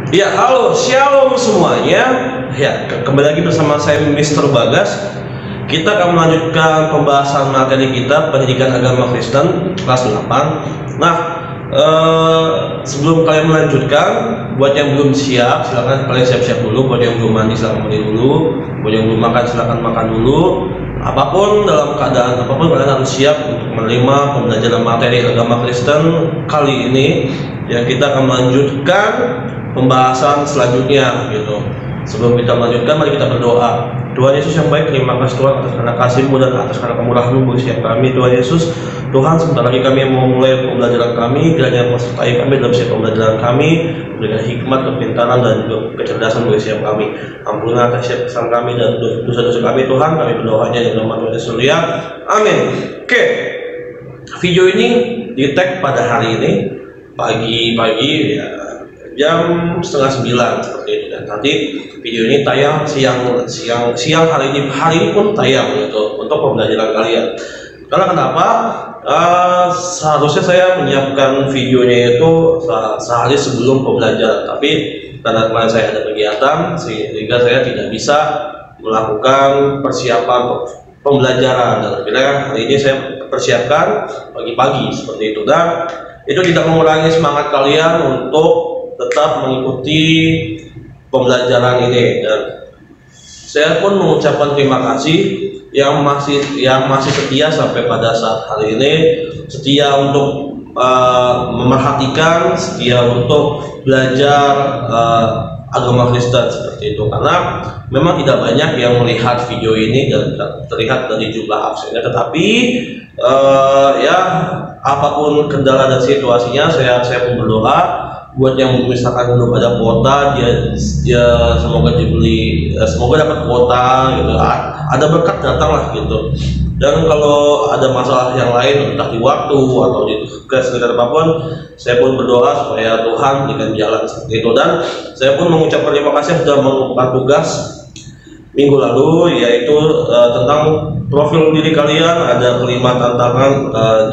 Ya, halo, shalom semuanya. Ya, kembali lagi bersama saya Mr. Bagas. Kita akan melanjutkan pembahasan materi kita pendidikan agama Kristen kelas 8. Nah, sebelum kalian melanjutkan, buat yang belum siap, silakan kalian siap-siap dulu. Buat yang belum mandi, silakan mandi dulu. Buat yang belum makan, silakan makan dulu. Apapun dalam keadaan apapun, kalian harus siap untuk menerima pembelajaran materi agama Kristen kali ini. Yang kita akan melanjutkan pembahasan selanjutnya gitu. Sebelum kita melanjutkan, mari kita berdoa. Tuhan Yesus yang baik, terima kasih Tuhan atas karena kasih-Mu dan atas karena kemurahan-Mu bagi setiap kami. Tuhan Yesus, Tuhan, sebentar lagi kami mau mulai pembelajaran kami, kiranya menyertai kami dalam setiap pembelajaran kami, berikan hikmat, kepintaran dan juga kecerdasan bagi setiap kami. Ampunilah atas setiap kesalahan kami dan dosa-dosa kami Tuhan. Kami berdoanya di nama Tuhan Yesus ya. Amin. Oke. Video ini di-tag pada hari ini pagi-pagi ya, jam 8:30 seperti itu, dan nanti video ini tayang siang hari ini pun tayang gitu untuk pembelajaran kalian. Karena kenapa? Seharusnya saya menyiapkan videonya itu sehari sebelum pembelajaran, tapi karena kemarin saya ada kegiatan sehingga saya tidak bisa melakukan persiapan pembelajaran, dan akhirnya hari ini saya persiapkan pagi-pagi seperti itu, dan itu tidak mengurangi semangat kalian untuk tetap mengikuti pembelajaran ini. Dan saya pun mengucapkan terima kasih yang masih setia sampai pada saat hari ini, setia untuk memerhatikan, setia untuk belajar agama Kristen seperti itu. Karena memang tidak banyak yang melihat video ini dan terlihat dari jumlah absennya, tetapi ya apapun kendala dan situasinya, saya pun berdoa buat yang misalkan belum ada kuota, dia semoga dapat kuota gitu, ada berkat datang lah gitu. Dan kalau ada masalah yang lain, entah di waktu atau di tugas sekitar apapun, saya pun berdoa supaya Tuhan berikan jalan seperti itu. Dan saya pun mengucapkan terima kasih sudah mengemban tugas minggu lalu, yaitu tentang profil diri kalian. Ada 5 tantangan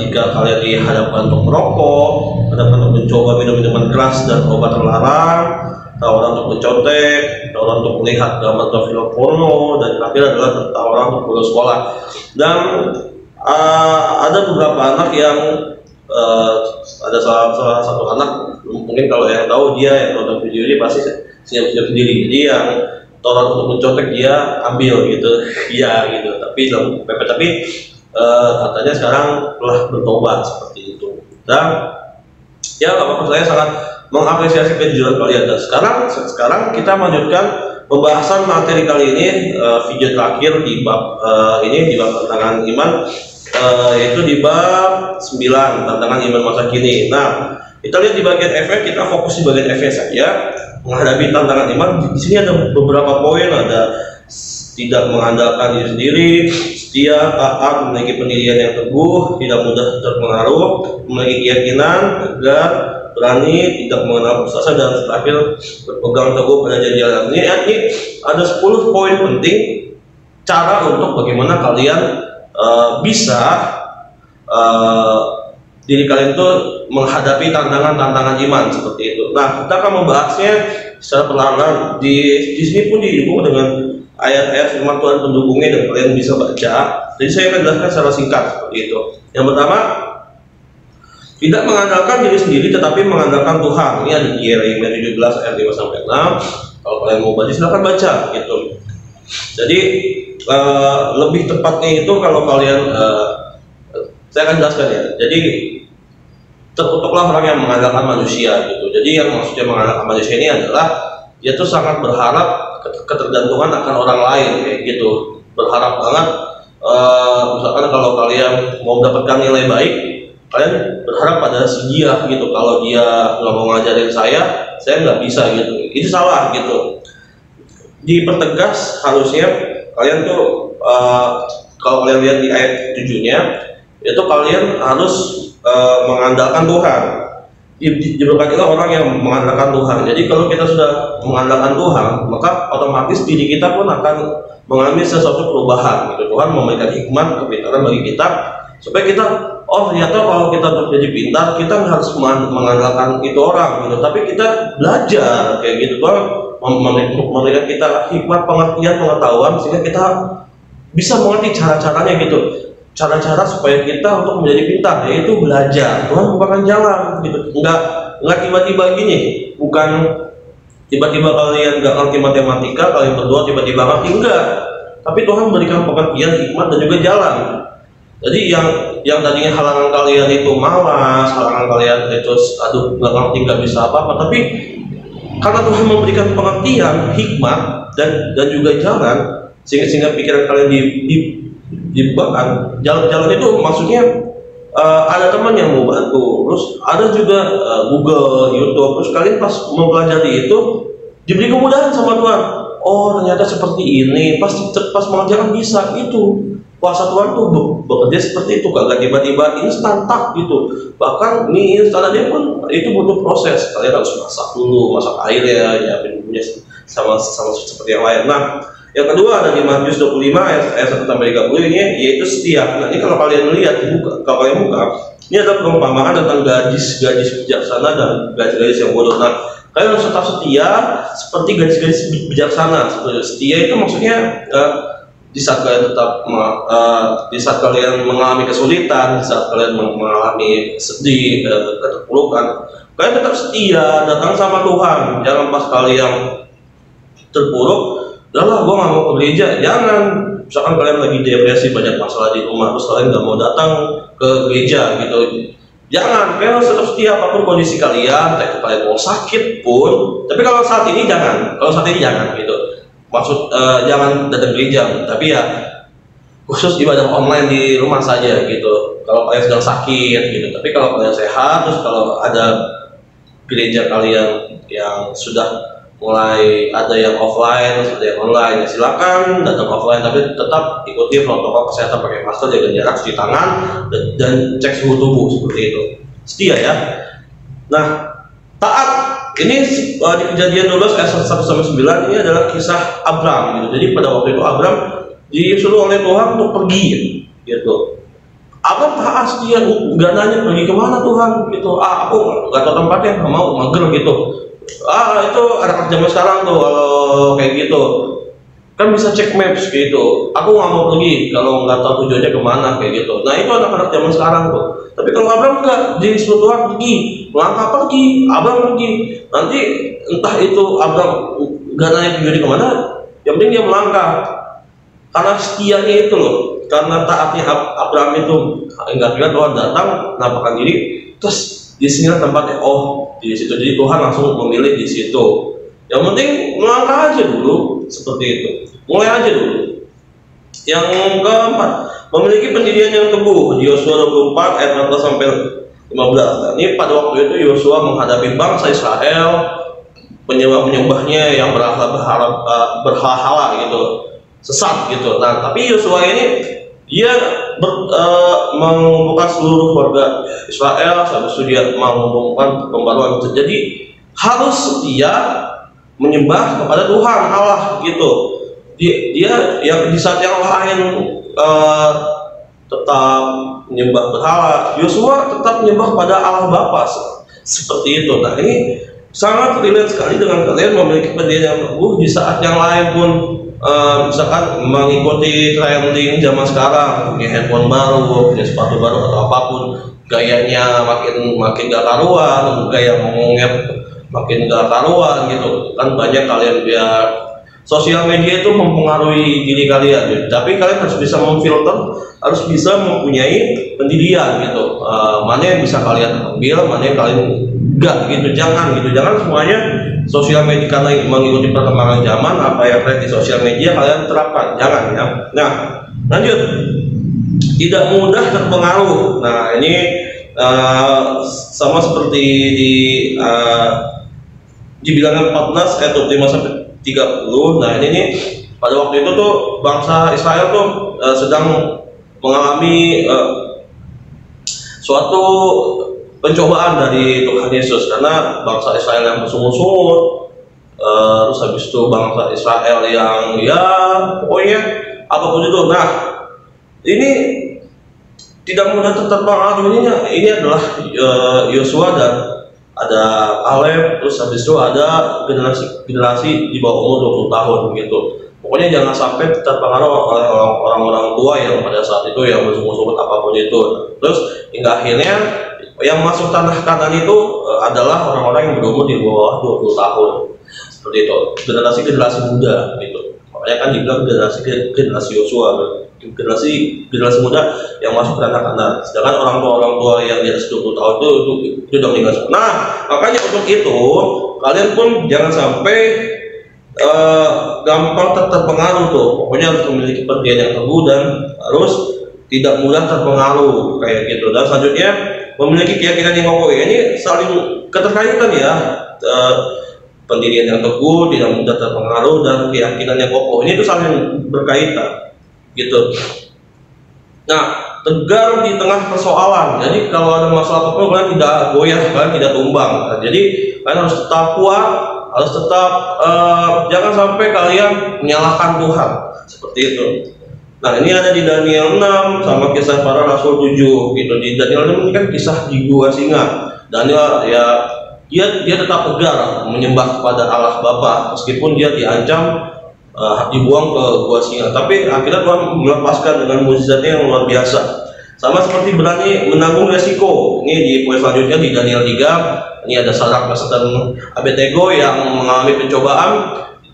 jika kalian dihadapkan untuk merokok, hadapkan untuk mencoba minum-minuman keras dan obat terlarang, tawaran untuk mencontek, tawaran untuk melihat gambar atau film porno, dan terakhir adalah tawaran untuk pulang sekolah. Dan ada beberapa anak yang ada salah satu anak, mungkin kalau yang tahu, dia yang nonton video ini pasti siap-siap sendiri. Jadi yang tawaran untuk mencontek dia ambil gitu, iya gitu. Tapi dalam tapi katanya sekarang telah bertobat seperti itu. Dan ya apa, saya sangat mengapresiasi kejujuran kalian. Dan sekarang kita melanjutkan pembahasan materi kali ini, video terakhir di bab di bab tantangan iman, yaitu di bab 9 tantangan iman masa kini. Nah, kita lihat di bagian F, kita fokus di bagian F saja. Menghadapi tantangan iman, di sini ada beberapa poin. Ada tidak mengandalkan diri sendiri, setia, taat, memiliki pendirian yang teguh, tidak mudah terpengaruh, memiliki keyakinan, tegar, berani, tidak mengenal putus dan terakhir berpegang teguh pada janji. Ini ada 10 poin penting cara untuk bagaimana kalian bisa diri kalian itu menghadapi tantangan-tantangan iman seperti itu. Nah, kita akan membahasnya secara perlahan. Di sini pun didukung dengan ayat-ayat firman Tuhan pendukungnya dan kalian bisa baca. Jadi saya akan jelaskan secara singkat seperti itu. Yang pertama, tidak mengandalkan diri sendiri tetapi mengandalkan Tuhan. Ini ada di Yeremia 17 ayat 5-6. Kalau kalian mau baca, silahkan baca gitu. Jadi lebih tepatnya itu kalau kalian saya akan jelaskan ya. Jadi terkutuklah orang yang mengandalkan manusia gitu. Jadi yang maksudnya mengandalkan manusia ini adalah dia tuh sangat berharap ketergantungan akan orang lain kayak gitu. Berharap banget misalkan kalau kalian mau mendapatkan nilai baik, kalian berharap pada si dia gitu. Kalau dia nggak mau ngajarin saya nggak bisa gitu. Itu salah gitu. Dipertegas harusnya kalian tuh kalau kalian lihat di ayat 7-nya, itu kalian harus mengandalkan Tuhan. Diberkatilah orang yang mengandalkan Tuhan. Jadi kalau kita sudah mengandalkan Tuhan, maka otomatis diri kita pun akan mengalami sesuatu perubahan gitu. Tuhan memberikan hikmat, kepintaran bagi kita supaya kita oh ternyata kalau kita untuk jadi pintar kita nggak harus mengandalkan itu orang gitu, tapi kita belajar kayak gitu. Tuhan memberikan kita hikmat, pengertian, pengetahuan sehingga kita bisa mengerti cara-caranya gitu, cara-cara supaya kita untuk menjadi pintar, yaitu belajar. Tuhan bukakan jalan gitu, nggak tiba-tiba gini, bukan tiba-tiba kalian nggak ngerti matematika kalian berdua tiba-tiba ngerti, enggak, tapi Tuhan memberikan pengertian, hikmat, dan juga jalan. Jadi yang tadinya halangan kalian itu malas, halangan kalian itu aduh nggak ngerti, nggak bisa apa-apa, tapi karena Tuhan memberikan pengertian, hikmat, dan juga jalan, sehingga pikiran kalian dibukakan. Jalan-jalan itu maksudnya ada teman yang mau bantu, terus ada juga Google, YouTube, terus kalian pas mempelajari itu diberi kemudahan sama Tuhan. Oh ternyata seperti ini, pas mengerjakan bisa itu. Kuasa Tuhan tuh bekerja seperti itu, kagak tiba-tiba instan tak gitu. Bahkan mie instan aja pun itu butuh proses. Kalian harus masak dulu, masak air ya bumbunya sama seperti yang lain. Nah, yang kedua ada di Matius 25 ayat 1 sampai 30 ini, yaitu setia. Nah, ini kalau kalian lihat kalau kalian buka, ini ada perumpamaan tentang gadis-gadis bijaksana dan gadis-gadis yang bodoh. Nah, kalian harus tetap setia seperti gadis-gadis bijaksana. Setia itu maksudnya di saat kalian di saat kalian mengalami kesulitan, di saat kalian mengalami sedih, keterpurukan, kalian tetap setia datang sama Tuhan. Jangan pas kalian terpuruk, udahlah gue nggak mau ke gereja. Jangan. Misalkan kalian lagi depresi, banyak masalah di rumah, terus kalian nggak mau datang ke gereja gitu. Jangan. Kalian harus tetap setia apapun kondisi kalian. Kalian mau sakit pun, tapi kalau saat ini jangan. Kalau saat ini jangan gitu. Maksud jangan datang gereja, tapi ya khusus ibadah online di rumah saja gitu. Kalau kalian sedang sakit gitu, tapi kalau kalian sehat, terus kalau ada gereja kalian yang sudah mulai ada yang offline, terus ada yang online, ya silakan datang offline, tapi tetap ikuti protokol kesehatan, pakai masker, jaga jarak, cuci tangan, dan cek suhu tubuh seperti itu. Setia ya. Nah, taat. Ini di Kejadian 12 ayat 1 sampai 9 ini adalah kisah Abram gitu. Jadi pada waktu itu Abram disuruh oleh Tuhan untuk pergi gitu. Abram taat setia, nggak nanya pergi kemana Tuhan gitu. Aku nggak tahu tempatnya, nggak mau, mager gitu. Itu anak zaman sekarang tuh kalau kayak gitu kan bisa cek maps gitu. Aku nggak mau pergi kalau nggak tahu tujuannya kemana kayak gitu. Nah itu anak-anak zaman sekarang tuh. Tapi kalau Abram enggak, disuruh Tuhan pergi, melangkah pergi, Abram pergi. Nanti entah itu Abram nggak nanya tujuannya kemana, yang penting dia melangkah. Karena setianya itu loh, karena taatnya Abram itu enggak kira Tuhan datang, nampakkan diri, terus di sini tempatnya, oh di situ. Jadi Tuhan langsung memilih di situ. Yang penting melangkah aja dulu, seperti itu. Mulai aja dulu. Yang keempat, memiliki pendirian yang teguh. Di Yosua 24 ayat 14 sampai 15. Nah, ini pada waktu itu Yosua menghadapi bangsa Israel, penyembah-penyembahnya yang berhala gitu, sesat gitu. Nah, tapi Yosua ini dia mengumpulkan seluruh warga Israel, habis itu dia mengumpulkan pembaruan. Jadi harus setia menyembah kepada Tuhan Allah gitu. Dia yang di saat yang lain tetap menyembah berhala, Yosua tetap menyembah pada Allah Bapa seperti itu. Nah ini sangat relate sekali dengan kalian memiliki pendirian yang teguh di saat yang lain pun misalkan mengikuti trending zaman sekarang, punya handphone baru, punya sepatu baru atau apapun, gayanya makin gak karuan, gaya ngomongnya makin gak karuan gitu kan. Banyak kalian biar sosial media itu mempengaruhi diri kalian gitu. Tapi kalian harus bisa memfilter, harus bisa mempunyai pendirian gitu. Mana yang bisa kalian ambil, mana yang kalian enggak gitu. Jangan semuanya sosial media karena mengikuti perkembangan zaman, apa yang tren di sosial media kalian terapkan, jangan ya. Nah lanjut, tidak mudah terpengaruh. Nah ini sama seperti di bilangan 14 ayat 25 sampai 30. Nah ini nih pada waktu itu tuh bangsa Israel tuh sedang mengalami suatu pencobaan dari Tuhan Yesus, karena bangsa Israel yang bersungut-sungut, terus habis itu bangsa Israel yang ya pokoknya apapun itu. Nah ini tidak mudah terpengaruh. Ini adalah Yosua dan ada Caleb, terus habis itu ada generasi di bawah umur 20 tahun gitu. Pokoknya jangan sampai terpengaruh oleh orang-orang tua yang pada saat itu yang bersungut-sungut apapun itu. Terus hingga akhirnya yang masuk tanah Kanaan itu adalah orang-orang yang berumur di bawah 20 tahun. Seperti itu, generasi muda gitu. Makanya kan dibilang generasi Yosua, generasi muda yang masuk ke tanah Kanaan. Sedangkan orang tua yang di atas 20 tahun itu udah meninggal. Nah, makanya untuk itu kalian pun jangan sampai gampang terpengaruh tuh. Pokoknya harus memiliki pendirian yang teguh dan harus tidak mudah terpengaruh kayak gitu. Dan selanjutnya memiliki keyakinan yang kokoh. Ini saling keterkaitan ya. Pendirian yang teguh, tidak mudah terpengaruh, dan keyakinan yang kokoh. Ini tuh saling berkaitan gitu. Nah, tegar di tengah persoalan. Jadi kalau ada masalah apa kalian tidak goyah, kalian tidak tumbang. Nah, jadi kalian harus tetap kuat, harus tetap jangan sampai kalian menyalahkan Tuhan seperti itu. Nah, ini ada di Daniel 6 sama kisah para rasul 7 gitu. Di Daniel 6 ini kan kisah di gua singa. Daniel ya dia tetap tegar menyembah kepada Allah Bapa meskipun dia diancam dibuang ke gua singa, tapi akhirnya Tuhan melepaskan dengan mukjizatnya yang luar biasa. Sama seperti berani menanggung resiko. Ini di poin selanjutnya di Daniel 3, ini ada Sadrak, Mesak dan Abednego yang mengalami pencobaan.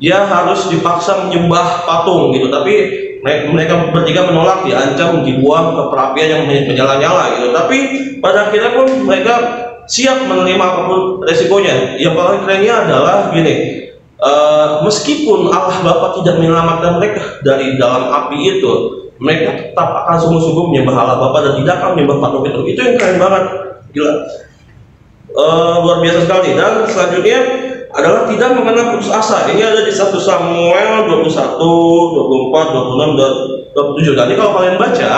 Dia harus dipaksa menyembah patung gitu, tapi mereka bertiga menolak, diancam dibuang ke perapian yang menyala-nyala gitu. Tapi pada akhirnya pun mereka siap menerima apapun resikonya. Yang paling kerennya adalah gini, meskipun Allah Bapa tidak menyelamatkan mereka dari dalam api itu, mereka tetap akan sungguh-sungguh menyembah Allah Bapa dan tidak akan menyembah patung itu. Itu yang keren banget, gila, luar biasa sekali. Dan selanjutnya adalah tidak mengenal putus asa. Ini ada di 1 Samuel 21, 24, 26 dan 27. Jadi kalau kalian baca,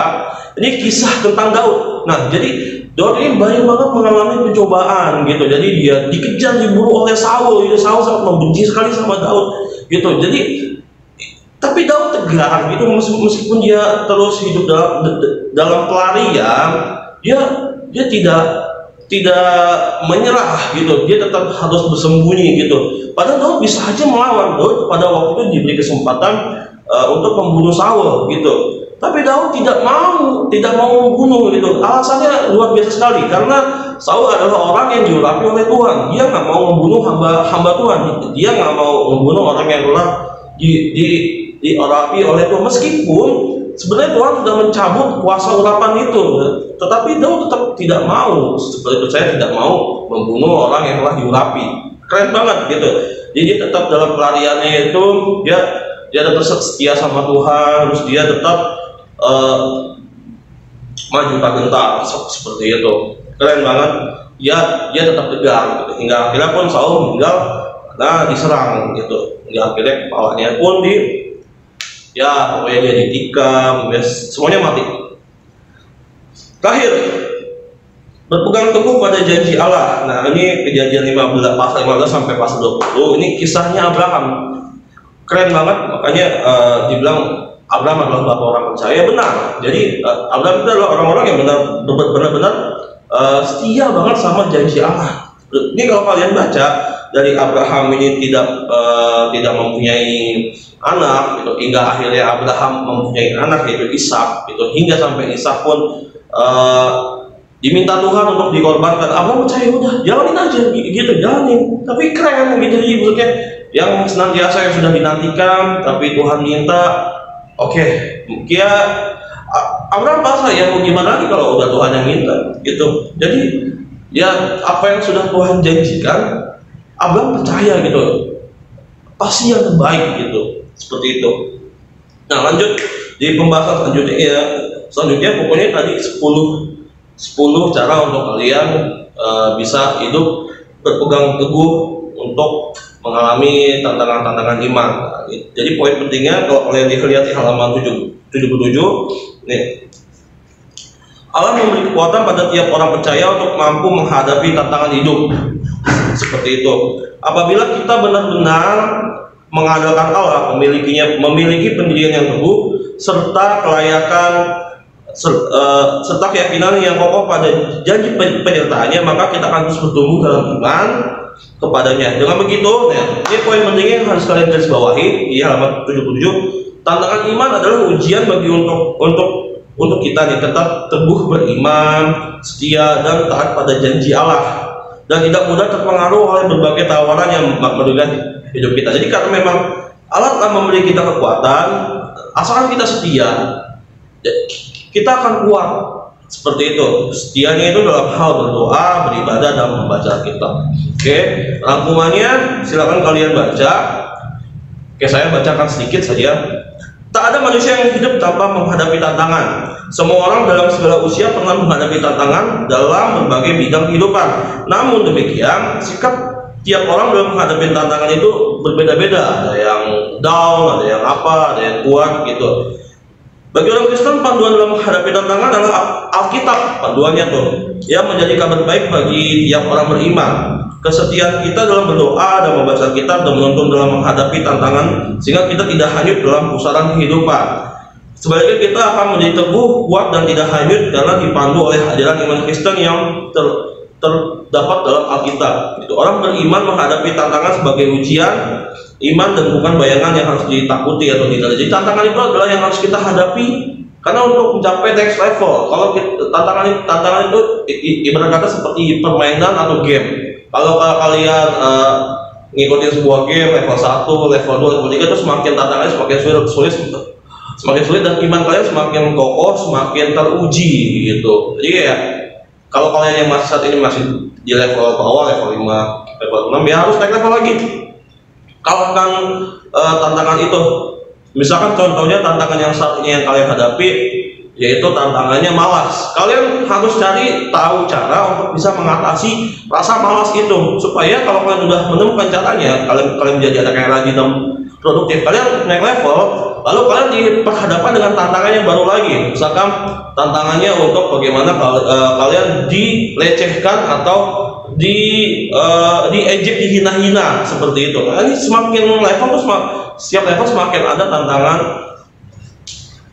ini kisah tentang Daud. Nah, jadi Daud ini banyak banget mengalami pencobaan gitu. Jadi dia dikejar, diburu oleh Saul. Jadi Saul sangat membenci sekali sama Daud gitu. Jadi tapi Daud tegar gitu, meskipun dia terus hidup dalam pelarian, dia tidak menyerah gitu. Dia tetap harus bersembunyi gitu. Padahal Daud bisa aja melawan. Daud pada waktu itu diberi kesempatan untuk membunuh Saul gitu. Tapi Daud tidak mau membunuh gitu. Alasannya luar biasa sekali, karena Saul adalah orang yang diurapi oleh Tuhan. Dia nggak mau membunuh hamba Tuhan. Dia nggak mau membunuh orang yang telah diurapi oleh Tuhan. Meskipun sebenarnya Tuhan sudah mencabut kuasa urapan itu, tetapi Daud tetap tidak mau. Seperti itu, saya tidak mau membunuh orang yang telah diurapi. Keren banget gitu. Jadi dia tetap dalam pelariannya itu, dia tetap setia sama Tuhan, terus dia tetap maju tak gentar seperti itu. Keren banget. Dia tetap tegar gitu. Hingga akhirnya pun Saul meninggal karena diserang gitu. Hingga akhirnya kepalanya pun pokoknya dia ditikam, semuanya mati. Terakhir, berpegang teguh pada janji Allah. Nah, ini Kejadian 15 pasal 15 sampai pasal 20. Ini kisahnya Abraham. Keren banget, makanya dibilang Abraham adalah bapak orang percaya. Benar. Jadi Abraham itu adalah orang-orang yang benar-benar setia banget sama janji Allah. Ini kalau kalian baca dari Abraham ini tidak mempunyai anak gitu, hingga akhirnya Abraham mempunyai anak yaitu Ishak gitu, hingga sampai Ishak pun diminta Tuhan untuk dikorbankan. Abraham percaya, udah jalanin aja gitu, jalanin. Tapi keren gitu, jadi maksudnya yang senantiasa yang sudah dinantikan, tapi Tuhan minta. Oke, ya Abraham pasrah ya, mau gimana lagi kalau udah Tuhan yang minta gitu. Jadi ya apa yang sudah Tuhan janjikan, Abraham percaya gitu, pasti yang terbaik gitu, seperti itu. Nah, lanjut di pembahasan selanjutnya pokoknya tadi 10 cara untuk kalian bisa hidup berpegang teguh untuk mengalami tantangan-tantangan iman. Jadi poin pentingnya kalau kalian lihat di halaman 77 nih, Allah memberi kekuatan pada tiap orang percaya untuk mampu menghadapi tantangan hidup seperti itu. Apabila kita benar-benar mengandalkan Allah, memiliki pendirian yang teguh serta kelayakan serta keyakinan yang kokoh pada janji penyertaannya, maka kita akan terus bertumbuh dalam iman kepadanya. Dengan begitu, ya, ini poin pentingnya yang harus kalian garis bawahi di halaman 77. Tantangan iman adalah ujian bagi untuk kita nih tetap teguh beriman, setia dan taat pada janji Allah, dan tidak mudah terpengaruh oleh berbagai tawaran yang merugikan hidup kita. Jadi karena memang Allah telah memberi kita kekuatan, asalkan kita setia, kita akan kuat. Seperti itu. Setianya itu dalam hal berdoa, beribadah, dan membaca Alkitab. Oke, rangkumannya silakan kalian baca. Oke, saya bacakan sedikit saja. Tak ada manusia yang hidup tanpa menghadapi tantangan. Semua orang dalam segala usia pernah menghadapi tantangan dalam berbagai bidang kehidupan. Namun demikian, sikap tiap orang dalam menghadapi tantangan itu berbeda-beda. Ada yang down, ada yang apa, ada yang kuat gitu. Bagi orang Kristen, panduan dalam menghadapi tantangan adalah Alkitab, panduannya tuh, yang menjadi kabar baik bagi tiap orang beriman. Kesetiaan kita dalam berdoa dan membaca Alkitab dan menuntun dalam menghadapi tantangan, sehingga kita tidak hanyut dalam pusaran kehidupan. Sebaliknya kita akan menjadi teguh, kuat, dan tidak hanyut karena dipandu oleh ajaran iman Kristen yang terdapat dalam Alkitab. Orang beriman menghadapi tantangan sebagai ujian iman dan bukan bayangan yang harus ditakuti atau tidak. Jadi tantangan itu adalah yang harus kita hadapi, karena untuk mencapai next level. Kalau tantangan itu ibarat kata seperti permainan atau game. Kalau kalian ngikutin sebuah game level 1, level 2, level 3 itu semakin tantangannya semakin sulit dan iman kalian semakin kokoh, semakin teruji gitu. Jadi ya kalau kalian yang saat ini masih di level bawah, level 5, level 6, ya harus naik level lagi. Kalahkan tantangan itu. Misalkan contohnya tantangan yang saat ini yang kalian hadapi, yaitu tantangannya malas. Kalian harus cari tahu cara untuk bisa mengatasi rasa malas itu, supaya kalau kalian sudah menemukan caranya, kalian menjadi anak yang rajin dan produktif, kalian naik level, lalu kalian diperhadapkan dengan tantangan yang baru lagi. Misalkan tantangannya untuk bagaimana kalian dilecehkan atau diejek, dihina-hina seperti itu. Nah, ini semakin level tuh setiap level semakin ada tantangan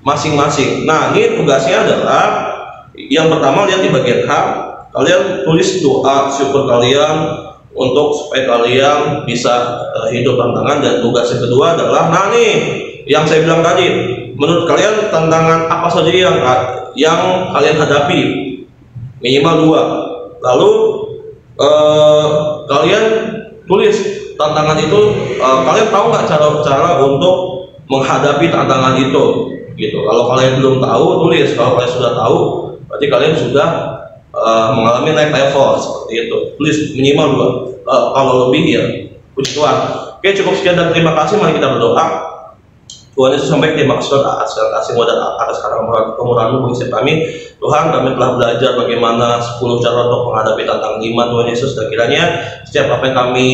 masing-masing. Nah, ini tugasnya adalah yang pertama, lihat di bagian H, kalian tulis doa syukur kalian untuk supaya kalian bisa hidup tantangan. Dan tugas yang kedua adalah, nah nih yang saya bilang tadi, menurut kalian tantangan apa saja yang kalian hadapi, minimal 2. Lalu kalian tulis tantangan itu, kalian tahu nggak cara untuk menghadapi tantangan itu gitu. Kalau kalian belum tahu, tulis. Kalau kalian sudah tahu, berarti kalian sudah mengalami naik level seperti itu. Tulis minimal 2. Kalau lebih ya puji Tuhan. Oke, cukup sekian dan terima kasih. Mari kita berdoa. Tuhan Yesus, sampai terima kasih atas kasih-Mu dan atas kemurahan-Mu bagi setiap kami. Tuhan, kami telah belajar bagaimana 10 cara untuk menghadapi tantangan iman Tuhan Yesus, dan kiranya setiap apa yang kami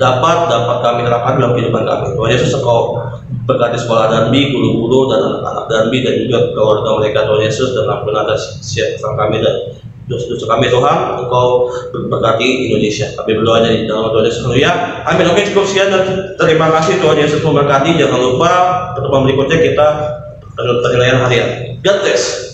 dapat kami terapkan dalam kehidupan kami. Tuhan Yesus, Engkau berkati sekolah Danbi, guru-guru dan anak-anak Danbi, dan juga keluarga mereka Tuhan Yesus, dan ampun atas siapa kami dan dosa-dosa kami Tuhan. Engkau berkati Indonesia. Kami berdoanya di dalam Tuhan Yesus. Haleluya. Amin. Oke, cukup sekian dan terima kasih. Tuhan Yesus memberkati. Jangan lupa pertemuan berikutnya kita penilaian harian. God bless.